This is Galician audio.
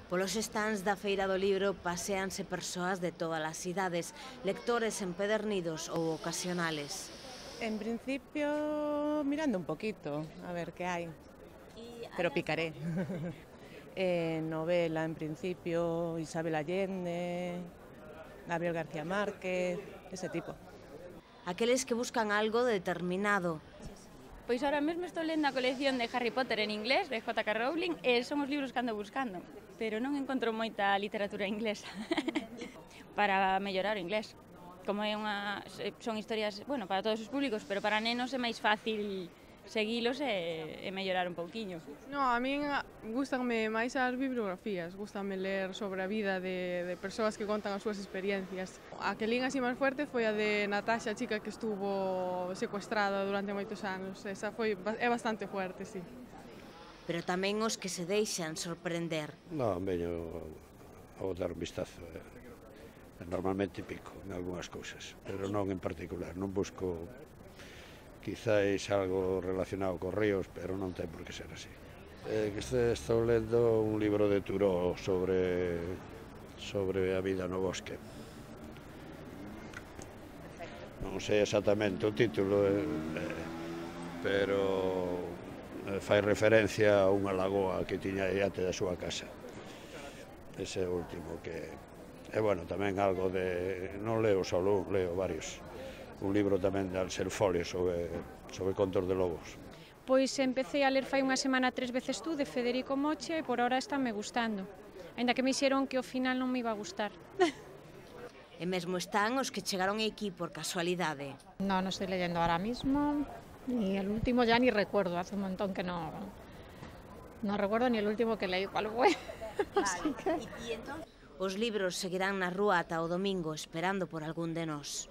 Polos stands da Feira do Libro paseanse persoas de todas as idades, lectores empedernidos ou ocasionales. En principio, mirando un poquito, a ver qué hay, pero picaré. Novela, en principio, Isabel Allende, Gabriel García Márquez, ese tipo. Aqueles que buscan algo determinado. Pois ahora mesmo estou lendo a colección de Harry Potter en inglés, de J.K. Rowling, e son os libros que ando buscando, pero non encontro moita literatura inglesa para mellorar o inglés. Como son historias, bueno, para todos os públicos, pero para nenos é máis fácil seguilos e mellorar un pouquiño. No, a min gustanme máis as bibliografías, gustanme ler sobre a vida de persoas que contan as súas experiencias. A que lín así máis fuerte foi a de Natasha, a chica que estuvo secuestrada durante moitos anos. Esa é bastante fuerte, sí. Pero tamén os que se deixan sorprender. Non, veño a dar un vistazo. Normalmente pico en algunhas cousas, pero non en particular. Non busco quizáis algo relacionado con ríos, pero non ten por que ser así. Estou lendo un libro de Thoreau sobre a vida no bosque. Non sei exactamente o título, pero fai referencia a unha lagoa que tiña diante da súa casa. Ese é o último que... E, bueno, tamén algo de... Non leo solo un, leo varios. Un libro tamén de Ansel Folio sobre contos de lobos. Pois empecé a ler fai unha semana 3 veces tú, de Federico Moche, e por ahora estáme gustando. Ainda que me dixeron que ao final non me iba a gustar. E mesmo están os que chegaron aquí por casualidade. No estoy leyendo ahora mismo, y el último ya ni recuerdo, hace un montón que no recuerdo ni el último que leí cuál fue. Así que... Os libros seguirán na rúa ata o domingo esperando por algún de nós.